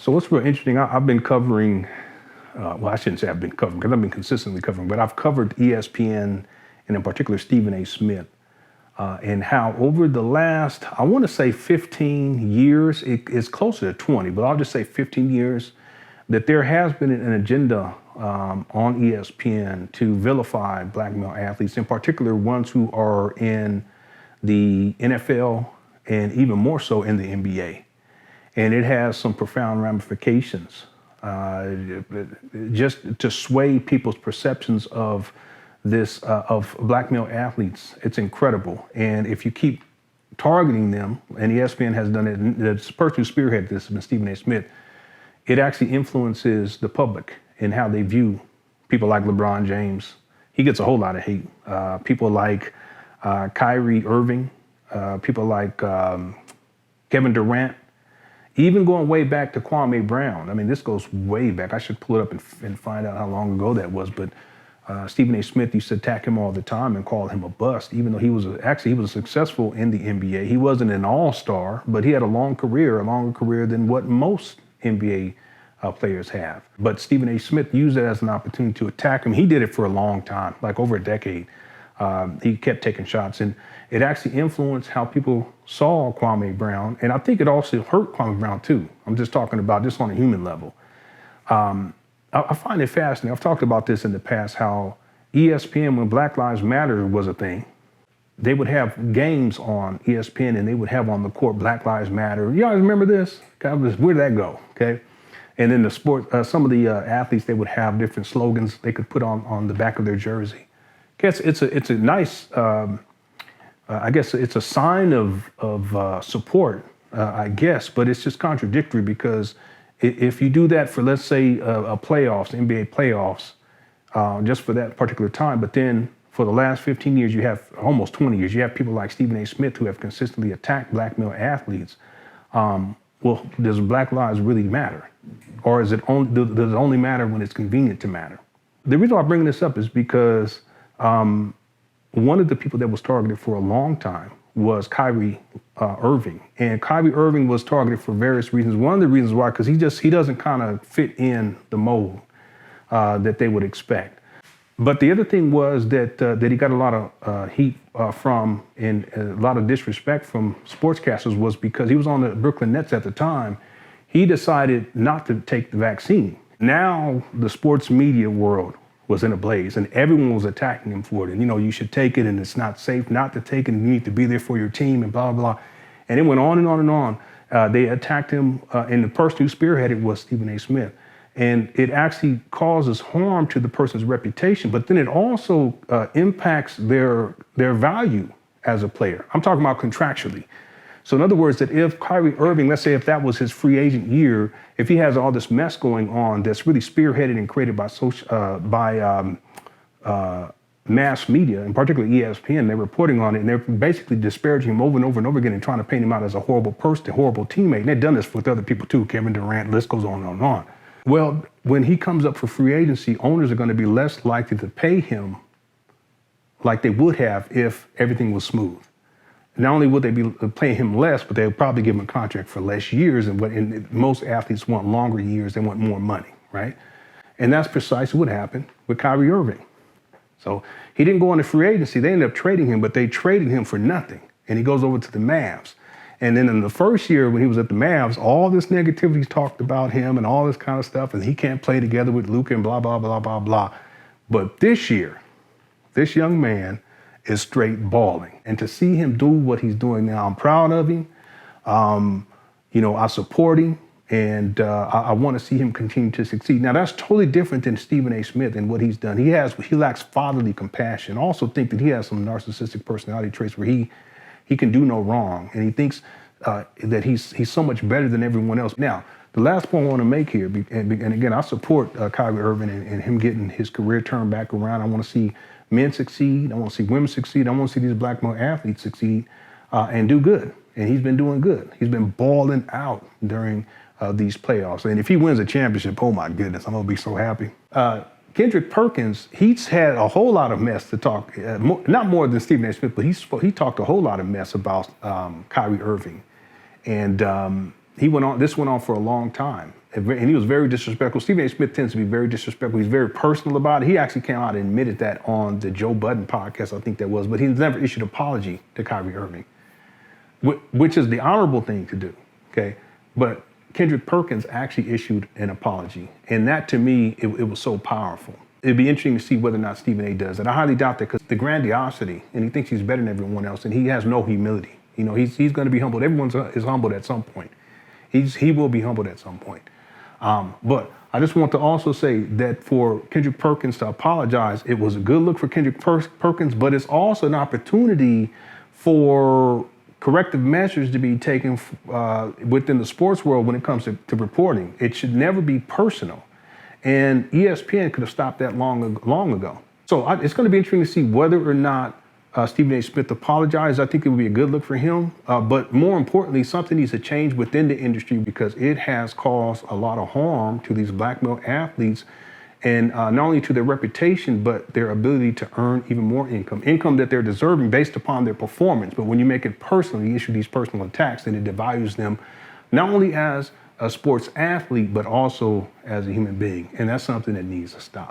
So what's real interesting, I've been covering, well, I shouldn't say I've been covering, because I've been consistently covering, but I've covered ESPN, and in particular Stephen A. Smith, and how over the last, I want to say 15 years, it's closer to 20, but I'll just say 15 years, that there has been an agenda on ESPN to vilify black male athletes, in particular ones who are in the NFL and even more so in the NBA. And it has some profound ramifications just to sway people's perceptions of this, of black male athletes. It's incredible. And if you keep targeting them, and ESPN has done it, and the person who spearheaded this has been Stephen A. Smith, it actually influences the public in how they view people like LeBron James. He gets a whole lot of hate. People like Kyrie Irving, people like Kevin Durant, even going way back to Kwame Brown. I mean, this goes way back. I should pull it up and find out how long ago that was. But Stephen A. Smith used to attack him all the time and call him a bust, even though he was successful in the NBA. He wasn't an all-star, but he had a longer career than what most NBA players have. But Stephen A. Smith used it as an opportunity to attack him. He did it for a long time, like over a decade. He kept taking shots, and it actually influenced how people saw Kwame Brown. And I think it also hurt Kwame Brown too. I'm just talking about this on a human level. I find it fascinating. I've talked about this in the past, how ESPN, when Black Lives Matter was a thing, they would have games on ESPN and they would have on the court Black Lives Matter. You guys remember this? Where did that go? Okay. And then the sport, some of the athletes, they would have different slogans they could put on the back of their jersey. It's a nice, I guess it's a sign of support, I guess, but it's just contradictory, because if you do that for, let's say, a playoffs, NBA playoffs, just for that particular time, but then for the last 15 years, you have almost 20 years, you have people like Stephen A. Smith who have consistently attacked black male athletes. Well, does Black Lives really matter? Or does it only matter when it's convenient to matter? The reason why I'm bringing this up is because one of the people that was targeted for a long time was Kyrie Irving. And Kyrie Irving was targeted for various reasons. One of the reasons why, because he doesn't kind of fit in the mold that they would expect. But the other thing was that he got a lot of heat from, and a lot of disrespect from sportscasters, was because he was on the Brooklyn Nets at the time. He decided not to take the vaccine. Now the sports media world was in a blaze, and everyone was attacking him for it. And, you should take it, and it's not safe not to take it, and you need to be there for your team, and blah, blah, blah. And it went on and on and on. They attacked him, and the person who spearheaded was Stephen A. Smith. And it actually causes harm to the person's reputation, but then it also impacts their value as a player. I'm talking about contractually. So in other words, that if Kyrie Irving, let's say if that was his free agent year, if he has all this mess going on that's really spearheaded and created by mass media, and particularly ESPN, they're reporting on it, and they're basically disparaging him over and over and over again and trying to paint him out as a horrible person, a horrible teammate. And they've done this with other people too, Kevin Durant, the list goes on and on and on. Well, when he comes up for free agency, owners are going to be less likely to pay him like they would have if everything was smooth. Not only would they be paying him less, but they would probably give him a contract for less years. And most athletes want longer years. They want more money, right? And that's precisely what happened with Kyrie Irving. So he didn't go on to free agency. They ended up trading him, but they traded him for nothing. And he goes over to the Mavs. And then in the first year when he was at the Mavs, all this negativity talked about him and all this kind of stuff, and he can't play together with Luka and blah, blah, blah, blah, blah. But this year, this young man is straight balling. And to see him do what he's doing now, I'm proud of him. I support him, and I want to see him continue to succeed. Now, that's totally different than Stephen A. Smith and what he's done. He lacks fatherly compassion. I also think that he has some narcissistic personality traits where he can do no wrong, and he thinks that he's so much better than everyone else. Now, the last point I want to make here, and again, I support Kyrie Irving and him getting his career turned back around. I want to see men succeed. I want to see women succeed. I want to see these black male athletes succeed and do good. And he's been doing good. He's been balling out during these playoffs. And if he wins a championship, oh my goodness, I'm going to be so happy. Kendrick Perkins, he's had a whole lot of mess to talk, not more than Stephen A. Smith, but he talked a whole lot of mess about Kyrie Irving. And This went on for a long time. And he was very disrespectful. Stephen A. Smith tends to be very disrespectful. He's very personal about it. He actually came out and admitted that on the Joe Budden podcast, I think that was, but he's never issued an apology to Kyrie Irving, which is the honorable thing to do, okay? But Kendrick Perkins actually issued an apology. And that, to me, it was so powerful. It'd be interesting to see whether or not Stephen A. does it. I highly doubt that, because the grandiosity, and he thinks he's better than everyone else, and he has no humility. You know, he's going to be humbled. Everyone is humbled at some point. He will be humbled at some point. But I just want to also say that for Kendrick Perkins to apologize, it was a good look for Kendrick Perkins, but it's also an opportunity for corrective measures to be taken within the sports world when it comes to reporting. It should never be personal. And ESPN could have stopped that long ago. So it's going to be interesting to see whether or not Stephen A. Smith apologized. I think it would be a good look for him. But more importantly, something needs to change within the industry, because it has caused a lot of harm to these black male athletes, and not only to their reputation, but their ability to earn even more income that they're deserving based upon their performance. But when you make it personal, you issue these personal attacks, then it devalues them not only as a sports athlete, but also as a human being. And that's something that needs to stop.